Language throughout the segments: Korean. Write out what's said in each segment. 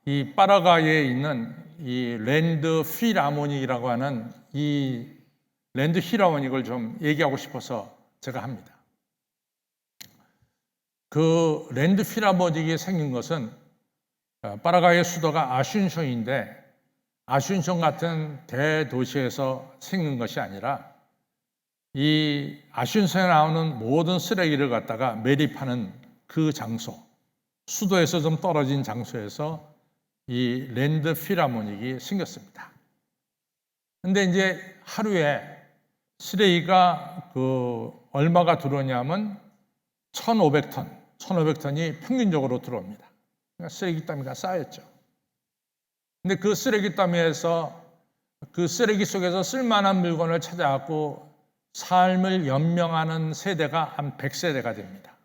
이 파라과이에 있는 이 랜드 필하모닉이라고 하는 이 랜드 필하모닉을 좀 얘기하고 싶어서 제가 합니다. 그 랜드 필하모닉이 생긴 것은 파라과이의 수도가 아슌숑인데 아슌숑 같은 대도시에서 생긴 것이 아니라 이 아슌숑에 나오는 모든 쓰레기를 갖다가 매립하는 그 장소, 수도에서 좀 떨어진 장소에서 이 랜드 필하모닉이 생겼습니다. 근데 이제 하루에 쓰레기가 얼마가 들어오냐면 1,500톤이 평균적으로 들어옵니다. 그러니까 쓰레기 더미가 쌓였죠. 근데 그 쓰레기 더미에서 그 쓰레기 속에서 쓸만한 물건을 찾아갖고 삶을 연명하는 세대가 한 100세대가 됩니다.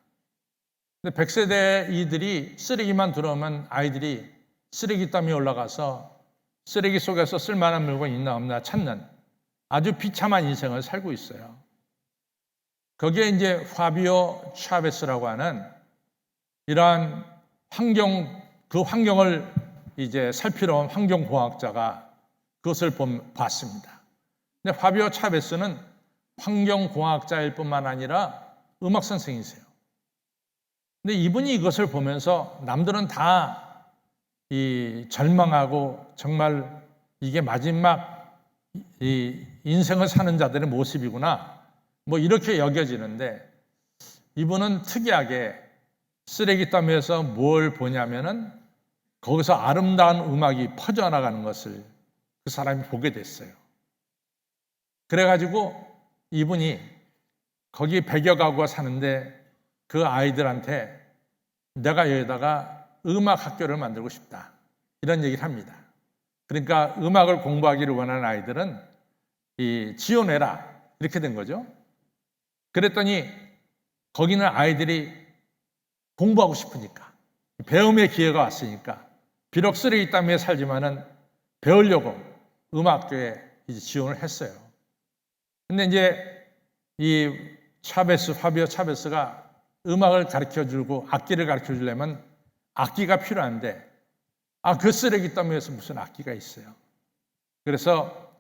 근데 100세대 이들이 쓰레기만 들어오면 아이들이 쓰레기 더미에 올라가서 쓰레기 속에서 쓸만한 물건 있나 없나 찾는 아주 비참한 인생을 살고 있어요. 거기에 이제 파비오 차베스라고 하는 이러한 그 환경을 이제 살피러 온 환경공학자가 그것을 봤습니다. 근데 파비오 차베스는 환경공학자일 뿐만 아니라 음악 선생이세요. 근데 이분이 이것을 보면서 남들은 다 이 절망하고 정말 이게 마지막 이 인생을 사는 자들의 모습이구나 뭐 이렇게 여겨지는데 이분은 특이하게 쓰레기 더미에서 뭘 보냐면은 거기서 아름다운 음악이 퍼져나가는 것을 그 사람이 보게 됐어요. 그래가지고 이분이 거기 100여 가구가 사는데 그 아이들한테 내가 여기다가 음악 학교를 만들고 싶다 이런 얘기를 합니다. 그러니까 음악을 공부하기를 원하는 아이들은 지원해라 이렇게 된 거죠. 그랬더니 거기는 아이들이 공부하고 싶으니까 배움의 기회가 왔으니까 비록 쓰레기 더미에 살지만은 배우려고 음악학교에 이제 지원을 했어요. 근데 이제 이 파비오 차베스가 음악을 가르쳐주고 악기를 가르쳐주려면 악기가 필요한데 그 쓰레기 더미에서 무슨 악기가 있어요. 그래서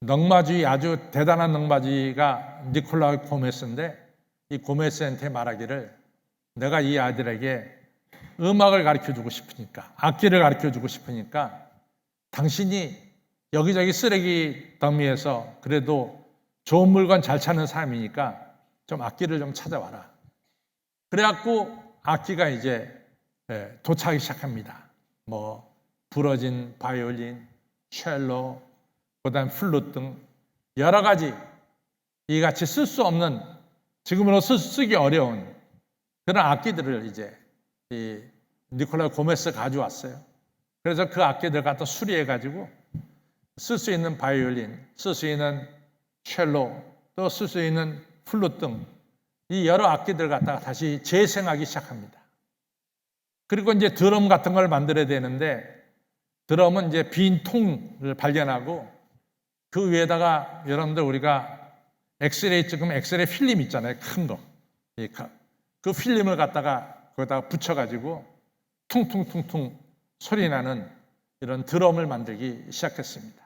넝마주의 아주 대단한 넝마주의가 니콜라 고메스인데 이 고메스한테 말하기를 내가 이 아이들에게 음악을 가르쳐주고 싶으니까 악기를 가르쳐주고 싶으니까 당신이 여기저기 쓰레기 더미에서 그래도 좋은 물건 잘 찾는 사람이니까 좀 악기를 좀 찾아와라. 그래갖고 악기가 이제 도착하기 시작합니다. 뭐 부러진 바이올린, 첼로, 그다음 플룻 등 여러 가지 이같이 쓸 수 없는 지금으로 쓰기 어려운 그런 악기들을 이제 이 니콜라 고메스 가져왔어요. 그래서 그 악기들 갖다 수리해가지고 쓸 수 있는 바이올린, 쓸 수 있는 첼로, 또 쓸 수 있는 플룻 등 이 여러 악기들 갖다가 다시 재생하기 시작합니다. 그리고 이제 드럼 같은 걸 만들어야 되는데 드럼은 이제 빈 통을 발견하고 그 위에다가 여러분들 우리가 엑스레이 찍으면 엑스레이 필름 있잖아요. 큰 거. 그 필름을 갖다가 거기다가 붙여가지고 퉁퉁퉁퉁 소리 나는 이런 드럼을 만들기 시작했습니다.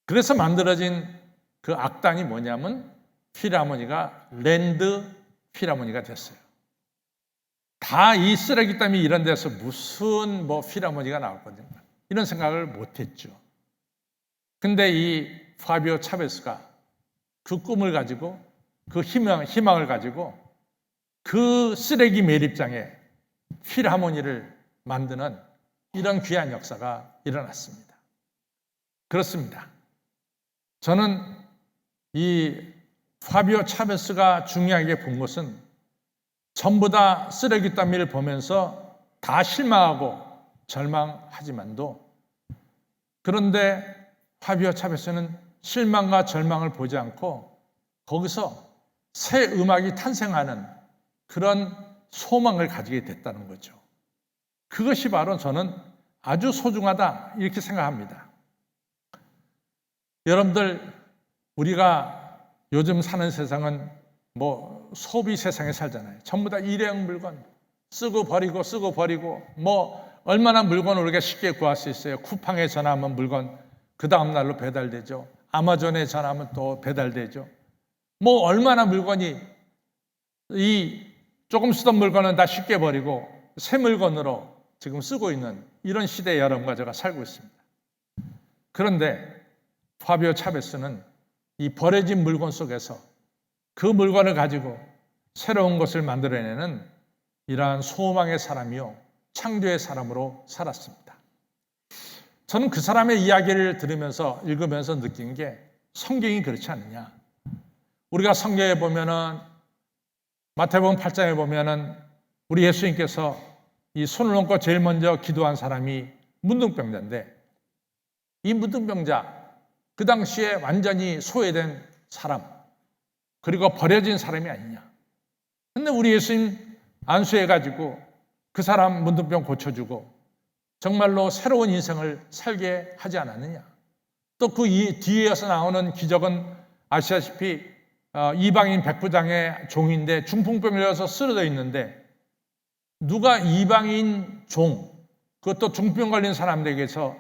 그래서 만들어진 그 악단이 뭐냐면 필하모니가 랜드 필하모니가 됐어요. 다 이 쓰레기 더미 이런 데서 무슨 필하모니가 나왔거든요. 이런 생각을 못했죠. 근데 이 파비오 차베스가 그 꿈을 가지고 그 희망을 가지고 그 쓰레기 매립장에 필하모니를 만드는 이런 귀한 역사가 일어났습니다. 그렇습니다. 저는 이 파비오 차베스가 중요하게 본 것은 전부 다 쓰레기 더미를 보면서 다 실망하고 절망하지만도 그런데 파비오 차베스는 실망과 절망을 보지 않고 거기서 새 음악이 탄생하는 그런 소망을 가지게 됐다는 거죠. 그것이 바로 저는 아주 소중하다 이렇게 생각합니다. 여러분들 우리가 요즘 사는 세상은 소비 세상에 살잖아요. 전부 다 일회용 물건 쓰고 버리고 얼마나 물건을 우리가 쉽게 구할 수 있어요. 쿠팡에 전화하면 물건 그 다음 날로 배달되죠. 아마존에 전화하면 또 배달되죠. 뭐 얼마나 물건이 이 조금 쓰던 물건은 다 쉽게 버리고 새 물건으로 지금 쓰고 있는 이런 시대에 여러분과 제가 살고 있습니다. 그런데 파비오 차베스는 이 버려진 물건 속에서 그 물건을 가지고 새로운 것을 만들어내는 이러한 소망의 사람이요 창조의 사람으로 살았습니다. 저는 그 사람의 이야기를 들으면서 읽으면서 느낀 게 성경이 그렇지 않느냐. 우리가 성경에 보면은 마태복음 8장에 보면은 우리 예수님께서 이 손을 얹고 제일 먼저 기도한 사람이 문둥병자인데 이 문둥병자 그 당시에 완전히 소외된 사람 그리고 버려진 사람이 아니냐. 근데 우리 예수님 안수해가지고 그 사람 문둥병 고쳐주고 정말로 새로운 인생을 살게 하지 않았느냐. 또 그 뒤에서 나오는 기적은 아시다시피 이방인 백부장의 종인데 중풍병을 걸려서 쓰러져 있는데 누가 이방인 종 그것도 중풍 걸린 사람들에게서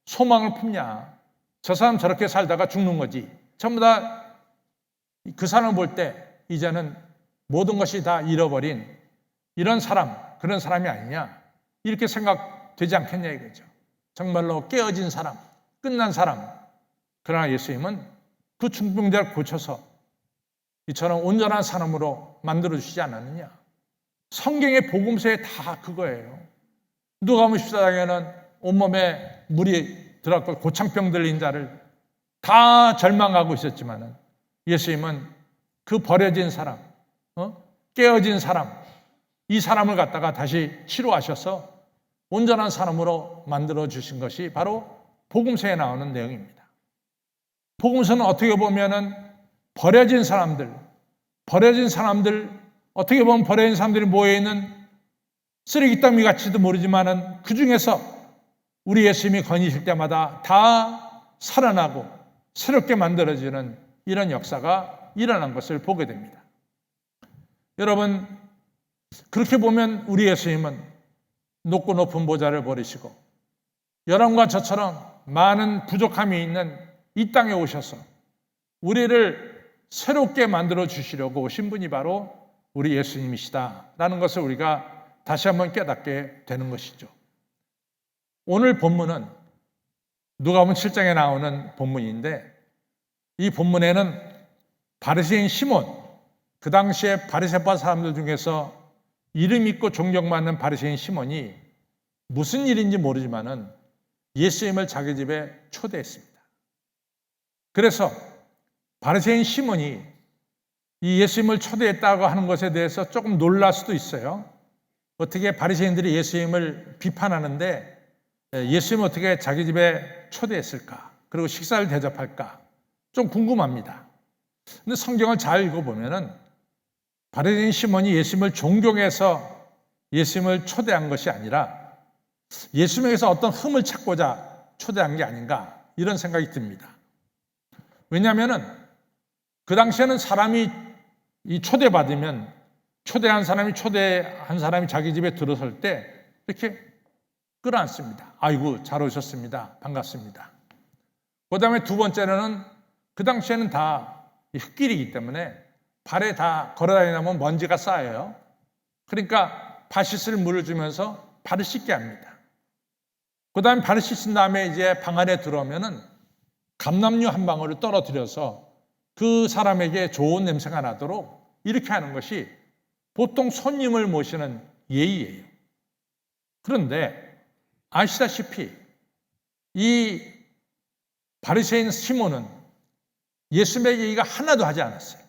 소망을 품냐. 저 사람 저렇게 살다가 죽는 거지. 전부 다 그 사람을 볼 때 이제는 모든 것이 다 잃어버린 이런 사람, 그런 사람이 아니냐. 이렇게 생각되지 않겠냐 이거죠. 정말로 깨어진 사람, 끝난 사람. 그러나 예수님은 그 중풍자를 고쳐서 이처럼 온전한 사람으로 만들어주시지 않았느냐. 성경의 복음서에 다 그거예요. 누가복음 14장에는 온몸에 물이 들어갔고 고창병 들린 자를 다 절망하고 있었지만은 예수님은 그 버려진 사람, 깨어진 사람, 이 사람을 갖다가 다시 치료하셔서 온전한 사람으로 만들어 주신 것이 바로 복음서에 나오는 내용입니다. 복음서는 어떻게 보면은 버려진 사람들, 어떻게 보면 버려진 사람들이 모여있는 쓰레기 더미 같지도 모르지만은 그 중에서 우리 예수님이 건이실 때마다 다 살아나고 새롭게 만들어지는 이런 역사가 일어난 것을 보게 됩니다. 여러분, 그렇게 보면 우리 예수님은 높고 높은 보좌를 버리시고 여러분과 저처럼 많은 부족함이 있는 이 땅에 오셔서 우리를 새롭게 만들어 주시려고 오신 분이 바로 우리 예수님이시다라는 것을 우리가 다시 한번 깨닫게 되는 것이죠. 오늘 본문은 누가복음 7장에 나오는 본문인데 이 본문에는 바리새인 시몬, 그 당시에 바리새파 사람들 중에서 이름 있고 존경받는 바리새인 시몬이 무슨 일인지 모르지만은 예수님을 자기 집에 초대했습니다. 그래서 바리새인 시몬이 이 예수님을 초대했다고 하는 것에 대해서 조금 놀랄 수도 있어요. 어떻게 바리새인들이 예수님을 비판하는데 예수님을 어떻게 자기 집에 초대했을까? 그리고 식사를 대접할까? 좀 궁금합니다. 근데 성경을 잘 읽어보면은 바리새인 시몬이 예수님을 존경해서 예수님을 초대한 것이 아니라 예수님에게서 어떤 흠을 찾고자 초대한 게 아닌가 이런 생각이 듭니다. 왜냐하면은 그 당시에는 사람이 이 초대받으면 초대한 사람이 자기 집에 들어설 때 이렇게 끌어안습니다. 아이고 잘 오셨습니다. 반갑습니다. 그 다음에 두 번째로는 그 당시에는 다 흙길이기 때문에 발에 다 걸어다니다 보면 먼지가 쌓여요. 그러니까 발 씻을 물을 주면서 발을 씻게 합니다. 그 다음에 발을 씻은 다음에 이제 방 안에 들어오면은 감람류 한 방울을 떨어뜨려서 그 사람에게 좋은 냄새가 나도록 이렇게 하는 것이 보통 손님을 모시는 예의예요. 그런데 아시다시피 이 바리새인 시몬은 예수님에게 얘기가 하나도 하지 않았어요.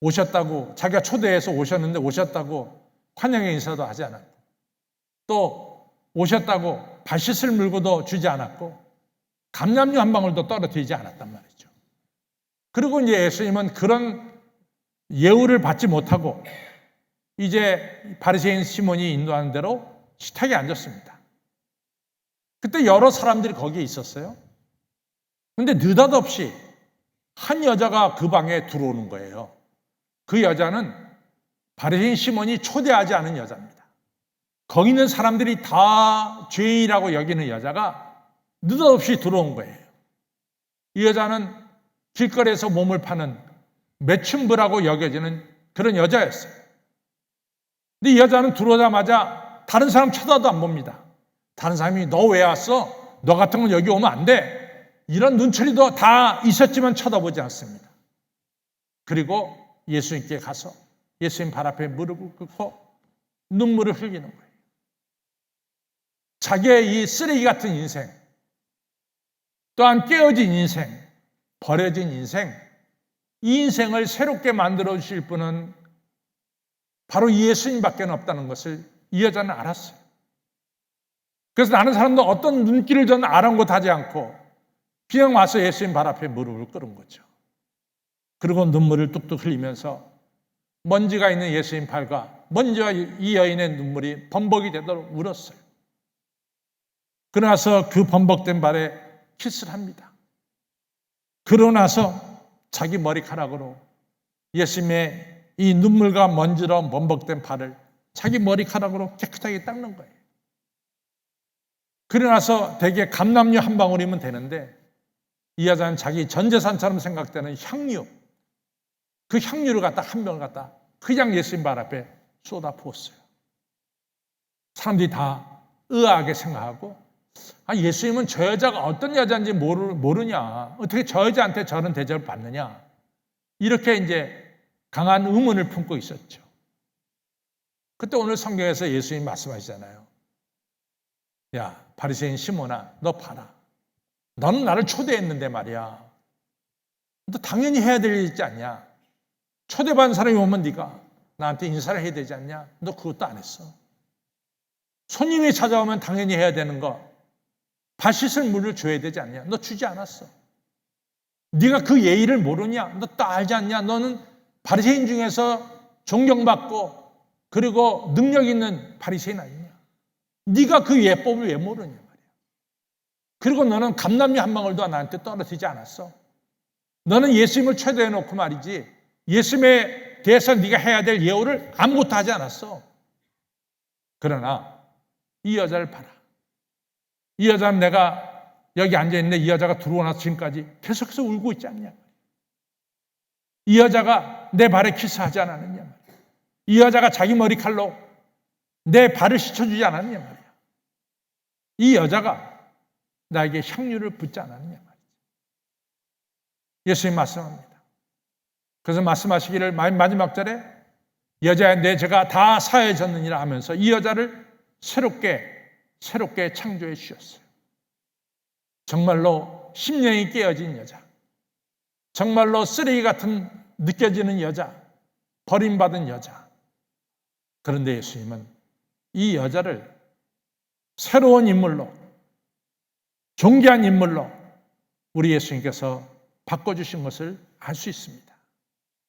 오셨다고 자기가 초대해서 오셨는데 오셨다고 환영의 인사도 하지 않았고 또 오셨다고 발 씻을 물고도 주지 않았고 감람류 한 방울도 떨어뜨리지 않았단 말이죠. 그리고 이제 예수님은 그런 예우를 받지 못하고 이제 바리새인 시몬이 인도하는 대로 식탁에 앉았습니다. 그때 여러 사람들이 거기에 있었어요. 그런데 느닷없이 한 여자가 그 방에 들어오는 거예요. 그 여자는 바리새인 시몬이 초대하지 않은 여자입니다. 거기 있는 사람들이 다 죄인이라고 여기는 여자가 느닷없이 들어온 거예요. 이 여자는 길거리에서 몸을 파는 매춘부라고 여겨지는 그런 여자였어요. 근데 이 여자는 들어오자마자 다른 사람 쳐다도 안 봅니다. 다른 사람이 너 왜 왔어? 너 같은 건 여기 오면 안 돼. 이런 눈초리도 다 있었지만 쳐다보지 않습니다. 그리고 예수님께 가서 예수님 발 앞에 무릎을 꿇고 눈물을 흘리는 거예요. 자기의 이 쓰레기 같은 인생, 또한 깨어진 인생, 버려진 인생, 이 인생을 새롭게 만들어 주실 분은 바로 예수님밖에 없다는 것을 이 여자는 알았어요. 그래서 다른 사람도 어떤 눈길을 전 아랑곳하지 않고 그냥 와서 예수님 발 앞에 무릎을 꿇은 거죠. 그리고 눈물을 뚝뚝 흘리면서 먼지가 있는 예수님 발과 먼지와 이 여인의 눈물이 범벅이 되도록 울었어요. 그러나서 그 범벅된 발에 키스를 합니다. 그러고 나서 자기 머리카락으로 예수님의 이 눈물과 먼지로 범벅된 발을 자기 머리카락으로 깨끗하게 닦는 거예요. 그러고 나서 대개 감람류 한 방울이면 되는데 이 여자는 자기 전 재산처럼 생각되는 향유, 그 향유를 갖다 한 병을 갖다 그냥 예수님 발 앞에 쏟아 부었어요. 사람들이 다 의아하게 생각하고 예수님은 저 여자가 어떤 여자인지 모르냐, 어떻게 저 여자한테 저런 대접을 받느냐, 이렇게 이제 강한 의문을 품고 있었죠. 그때 오늘 성경에서 예수님이 말씀하시잖아요. 야, 바리새인 시몬아, 너 봐라. 너는 나를 초대했는데 말이야. 너 당연히 해야 될 일 있지 않냐? 초대받은 사람이 오면 네가 나한테 인사를 해야 되지 않냐? 너 그것도 안 했어. 손님이 찾아오면 당연히 해야 되는 거, 발 씻을 물을 줘야 되지 않냐? 너 주지 않았어. 네가 그 예의를 모르냐? 너 또 알지 않냐? 너는 바리새인 중에서 존경받고 그리고 능력 있는 바리새인 아니냐? 네가 그 예법을 왜 모르냐 말이야. 그리고 너는 감람류 한 방울도 나한테 떨어지지 않았어. 너는 예수님을 초대해놓고 말이지 예수님에 대해서 네가 해야 될 예우를 아무것도 하지 않았어. 그러나 이 여자를 봐라. 이 여자는 내가 여기 앉아있는데 이 여자가 들어오고 나서 지금까지 계속해서 울고 있지 않냐. 이 여자가 내 발에 키스하지 않았느냐 말이야. 이 여자가 자기 머리칼로 내 발을 씻어주지 않았느냐 말이야. 이 여자가 나에게 향유를 붓지 않았느냐 말이야. 예수님 말씀합니다. 그래서 말씀하시기를 마지막 절에 여자의 내 죄가 다 사해졌느니라 하면서 이 여자를 새롭게 창조해 주셨어요. 정말로 심령이 깨어진 여자, 정말로 쓰레기 같은 느껴지는 여자, 버림받은 여자. 그런데 예수님은 이 여자를 새로운 인물로, 존귀한 인물로 우리 예수님께서 바꿔주신 것을 알 수 있습니다.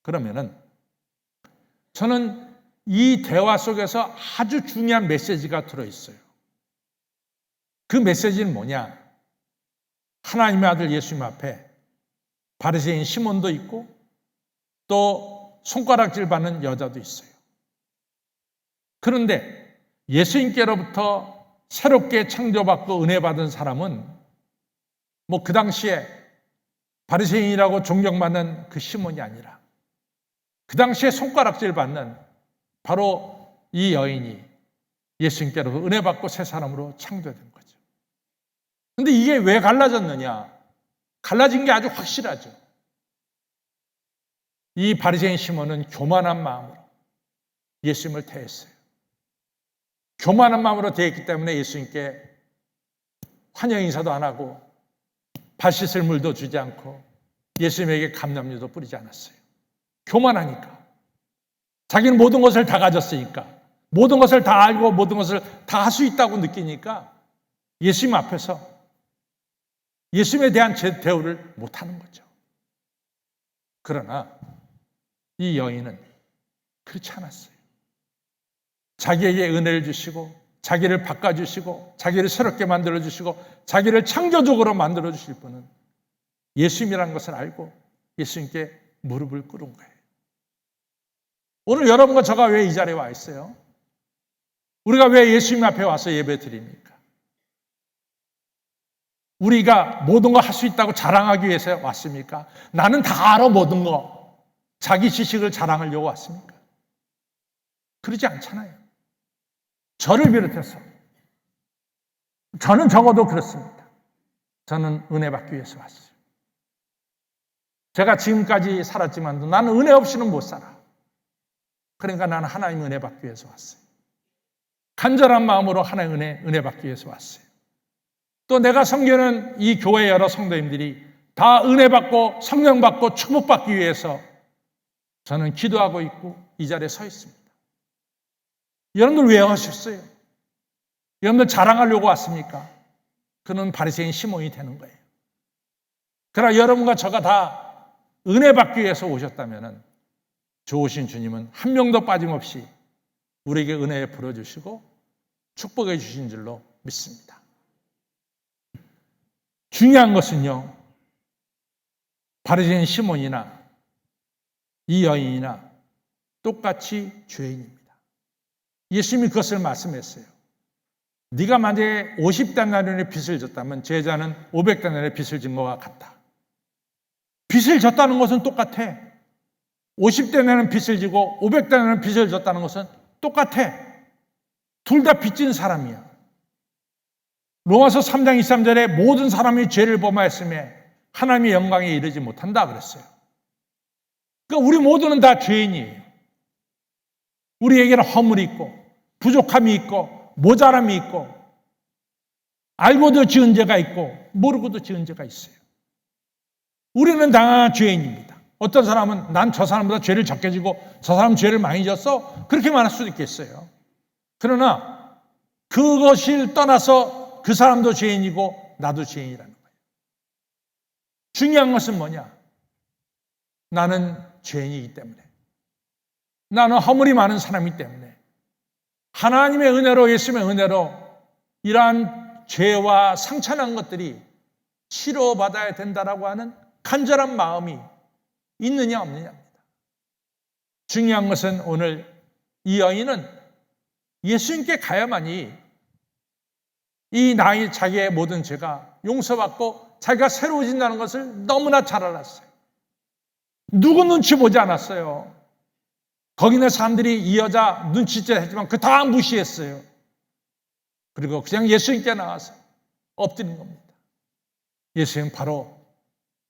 그러면은 저는 이 대화 속에서 아주 중요한 메시지가 들어있어요. 그 메시지는 뭐냐? 하나님의 아들 예수님 앞에 바리새인 시몬도 있고 또 손가락질 받는 여자도 있어요. 그런데 예수님께로부터 새롭게 창조받고 은혜 받은 사람은 뭐 그 당시에 바리새인이라고 존경받는 그 시몬이 아니라 그 당시에 손가락질 받는 바로 이 여인이 예수님께로부터 은혜 받고 새 사람으로 창조된 거죠. 그런데 이게 왜 갈라졌느냐? 갈라진 게 아주 확실하죠. 이 바리새인 시몬은 교만한 마음으로 예수님을 대했어요. 교만한 마음으로 대했기 때문에 예수님께 환영 인사도 안 하고 발 씻을 물도 주지 않고 예수님에게 감람류도 뿌리지 않았어요. 교만하니까. 자기는 모든 것을 다 가졌으니까, 모든 것을 다 알고 모든 것을 다 할 수 있다고 느끼니까 예수님 앞에서 예수님에 대한 대우를 못하는 거죠. 그러나 이 여인은 그렇지 않았어요. 자기에게 은혜를 주시고 자기를 바꿔주시고 자기를 새롭게 만들어주시고 자기를 창조적으로 만들어주실 분은 예수님이라는 것을 알고 예수님께 무릎을 꿇은 거예요. 오늘 여러분과 저가 왜 이 자리에 와 있어요? 우리가 왜 예수님 앞에 와서 예배 드립니까? 우리가 모든 거 할 수 있다고 자랑하기 위해서 왔습니까? 나는 다 알아 모든 거. 자기 지식을 자랑하려고 왔습니까? 그러지 않잖아요. 저를 비롯해서 저는 적어도 그렇습니다. 저는 은혜 받기 위해서 왔어요. 제가 지금까지 살았지만도 나는 은혜 없이는 못 살아. 그러니까 나는 하나님의 은혜 받기 위해서 왔어요. 간절한 마음으로 하나님의 은혜 받기 위해서 왔어요. 또 내가 섬기는 이 교회 여러 성도님들이 다 은혜 받고 성령 받고 축복받기 위해서 저는 기도하고 있고 이 자리에 서 있습니다. 여러분들 왜 하셨어요? 여러분들 자랑하려고 왔습니까? 그는 바리새인 시몬이 되는 거예요. 그러나 여러분과 저가 다 은혜 받기 위해서 오셨다면 좋으신 주님은 한 명도 빠짐없이 우리에게 은혜에 불어주시고 축복해 주신 줄로 믿습니다. 중요한 것은요, 바리새인 시몬이나 이 여인이나 똑같이 죄인입니다. 예수님이 그것을 말씀했어요. 네가 만약에 50데나리온의 빚을 졌다면 제자는 500데나리온의 빚을 진 것과 같다. 빚을 졌다는 것은 똑같아. 50데나리온 빚을 지고 500데나리온 빚을 졌다는 것은 똑같아. 둘 다 빚진 사람이야. 로마서 3장 23절에 모든 사람이 죄를 범하였으며 하나님의 영광에 이르지 못한다 그랬어요. 그러니까 우리 모두는 다 죄인이에요. 우리에게는 허물이 있고 부족함이 있고 모자람이 있고 알고도 지은 죄가 있고 모르고도 지은 죄가 있어요. 우리는 다 죄인입니다. 어떤 사람은 난 저 사람보다 죄를 적게 지고 저 사람 죄를 많이 졌어 그렇게 말할 수도 있겠어요. 그러나 그것을 떠나서 그 사람도 죄인이고 나도 죄인이라는 거예요. 중요한 것은 뭐냐? 나는 죄인이기 때문에, 나는 허물이 많은 사람이기 때문에 하나님의 은혜로, 예수님의 은혜로 이러한 죄와 상처난 것들이 치료받아야 된다라고 하는 간절한 마음이 있느냐 없느냐입니다. 중요한 것은 오늘 이 여인은 예수님께 가야만이 이 나의 자기의 모든 죄가 용서받고 자기가 새로워진다는 것을 너무나 잘 알았어요. 누구 눈치 보지 않았어요. 거기 있는 사람들이 이 여자 눈치채 했지만 그 다 무시했어요. 그리고 그냥 예수님께 나와서 엎드린 겁니다. 예수님 바로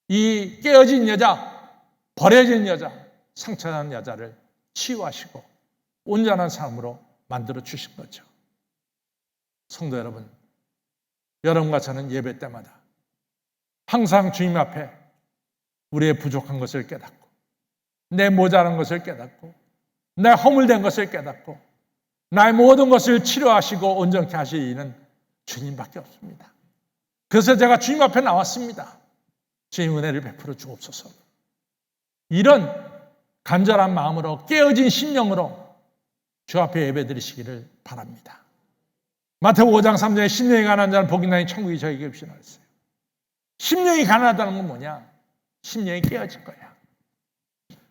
이 깨어진 여자, 버려진 여자, 상처난 여자를 치유하시고 온전한 삶으로 만들어 주신 거죠. 성도 여러분, 여러분과 저는 예배 때마다 항상 주님 앞에 우리의 부족한 것을 깨닫고 내 모자란 것을 깨닫고 내 허물된 것을 깨닫고 나의 모든 것을 치료하시고 온전케 하시는 주님밖에 없습니다. 그래서 제가 주님 앞에 나왔습니다. 주님 은혜를 베풀어 주옵소서. 이런 간절한 마음으로 깨어진 심령으로 주 앞에 예배드리시기를 바랍니다. 마태복음 5장 3절에 심령이 가난한 자는 복이 있나니 천국이 저에게 없이나 했어요. 심령이 가난하다는 건 뭐냐? 심령이 깨어진 거야.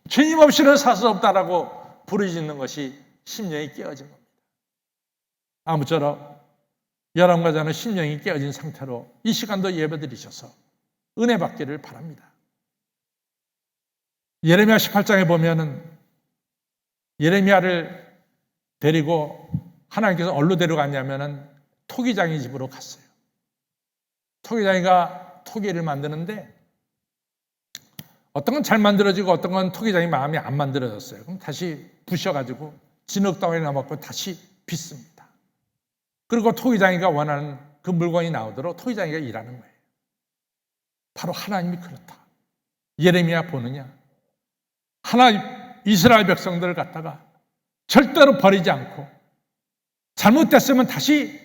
주님 없이는 살 수 없다라고 부르짖는 것이 심령이 깨어진 겁니다. 아무쪼록 여러분과 저는 심령이 깨어진 상태로 이 시간도 예배드리셔서 은혜 받기를 바랍니다. 예레미야 18장에 보면은 예레미야를 데리고 하나님께서 어디로 데려갔냐면은 토기장의 집으로 갔어요. 토기장이가 토기를 만드는데 어떤 건 잘 만들어지고 어떤 건 토기장이 마음에 안 만들어졌어요. 그럼 다시 부셔가지고 진흙덩어리 남았고 다시 빚습니다. 그리고 토기장이가 원하는 그 물건이 나오도록 토기장이가 일하는 거예요. 바로 하나님이 그렇다. 예레미야 보느냐? 하나님 이스라엘 백성들을 갖다가 절대로 버리지 않고 잘못됐으면 다시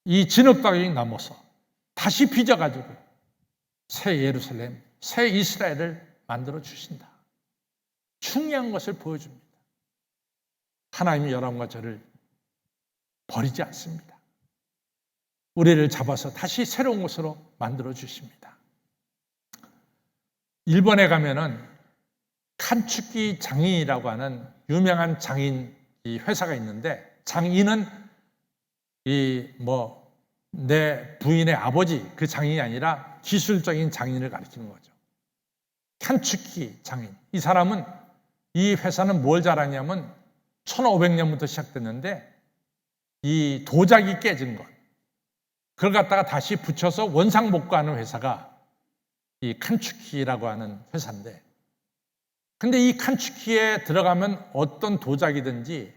이 진흙덩어리 넘어서 다시 빚어가지고 새 예루살렘, 새 이스라엘을 만들어 주신다. 중요한 것을 보여줍니다. 하나님이 여러분과 저를 버리지 않습니다. 우리를 잡아서 다시 새로운 곳으로 만들어 주십니다. 일본에 가면은 칸츠키 장인이라고 하는 유명한 장인 이 회사가 있는데 장인은 내 부인의 아버지 그 장인이 아니라 기술적인 장인을 가리키는 거죠. 칸츠키 장인. 이 사람은 이 회사는 뭘 잘하냐면 1500년부터 시작됐는데 이 도자기 깨진 것 그걸 갖다가 다시 붙여서 원상복구하는 회사가 이 칸츠키라고 하는 회사인데, 근데 이 칸츠키에 들어가면 어떤 도자기든지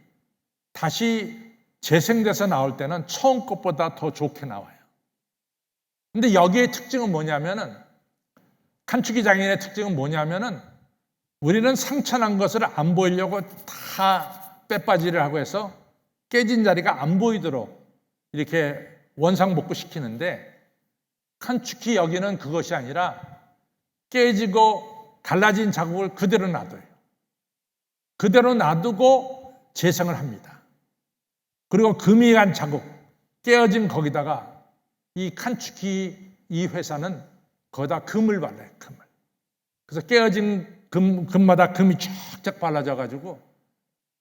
다시 재생돼서 나올 때는 처음 것보다 더 좋게 나와요. 근데 여기의 특징은 뭐냐면은, 칸츠키 장인의 특징은 뭐냐면은, 우리는 상처난 것을 안 보이려고 다 빼빠지를 하고 해서 깨진 자리가 안 보이도록 이렇게 원상복구 시키는데, 칸츠키 여기는 그것이 아니라 깨지고 갈라진 자국을 그대로 놔둬요. 그대로 놔두고 재생을 합니다. 그리고 금이 간 자국, 깨어진 거기다가 이 칸츠키 이 회사는 거기다 금을 발라요, 금을. 그래서 깨어진 금마다 금이 쫙쫙 발라져 가지고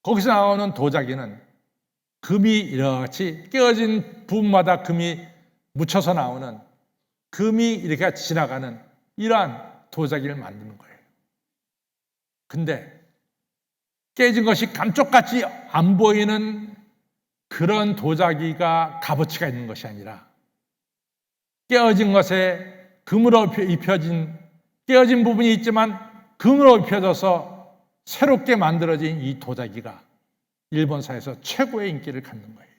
거기서 나오는 도자기는 금이 이렇게 깨어진 부분마다 금이 묻혀서 나오는, 금이 이렇게 지나가는 이러한 도자기를 만드는 거예요. 근데 깨진 것이 감쪽같이 안 보이는 그런 도자기가 값어치가 있는 것이 아니라, 깨어진 것에 금으로 입혀진, 깨어진 부분이 있지만 금으로 입혀져서 새롭게 만들어진 이 도자기가 일본사에서 최고의 인기를 갖는 거예요.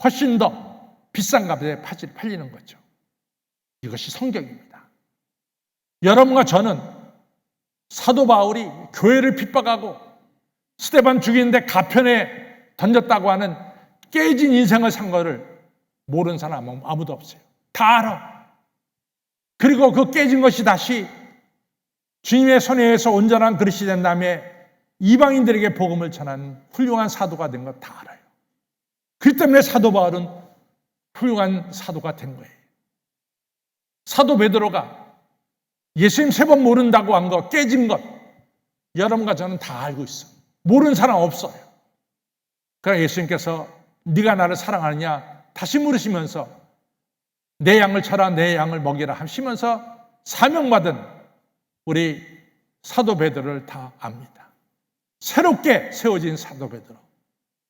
훨씬 더 비싼 값에 팔리는 거죠. 이것이 성경입니다. 여러분과 저는 사도 바울이 교회를 핍박하고 스데반 죽이는데 가편에 던졌다고 하는 깨진 인생을 산 거를 모르는 사람 아무도 없어요. 다 알아. 그리고 그 깨진 것이 다시 주님의 손에 의해서 온전한 그릇이 된 다음에 이방인들에게 복음을 전하는 훌륭한 사도가 된 거 다 알아요. 그 때문에 사도 바울은 훌륭한 사도가 된 거예요. 사도 베드로가 예수님 3번 모른다고 한 거, 깨진 것, 여러분과 저는 다 알고 있어요. 모르는 사람 없어요. 그러나 예수님께서 네가 나를 사랑하느냐 다시 물으시면서 내 양을 쳐라, 내 양을 먹이라 하시면서 사명받은 우리 사도 베드로를 다 압니다. 새롭게 세워진 사도 베드로,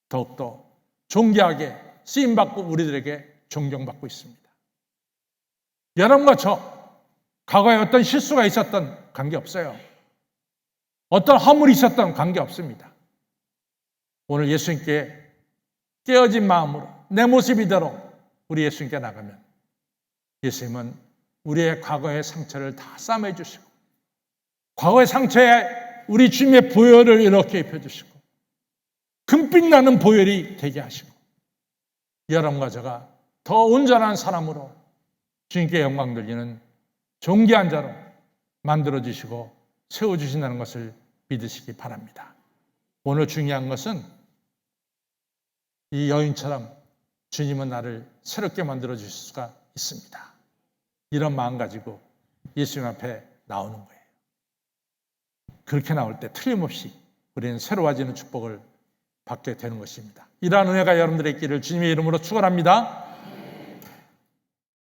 더욱더 존귀하게 쓰임받고 우리들에게 존경받고 있습니다. 여러분과 저 과거에 어떤 실수가 있었던 관계없어요. 어떤 허물이 있었던 관계없습니다. 오늘 예수님께 깨어진 마음으로 내 모습 이대로 우리 예수님께 나가면 예수님은 우리의 과거의 상처를 다 싸매 주시고, 과거의 상처에 우리 주님의 보혈을 이렇게 입혀주시고 금빛 나는 보혈이 되게 하시고, 여러분과 제가 더 온전한 사람으로 주님께 영광 돌리는 존귀한 자로 만들어주시고 세워주신다는 것을 믿으시기 바랍니다. 오늘 중요한 것은 이 여인처럼 주님은 나를 새롭게 만들어주실 수가 있습니다. 이런 마음 가지고 예수님 앞에 나오는 거예요. 그렇게 나올 때 틀림없이 우리는 새로워지는 축복을 받게 되는 것입니다. 이러한 은혜가 여러분들의 있기를 주님의 이름으로 축원합니다.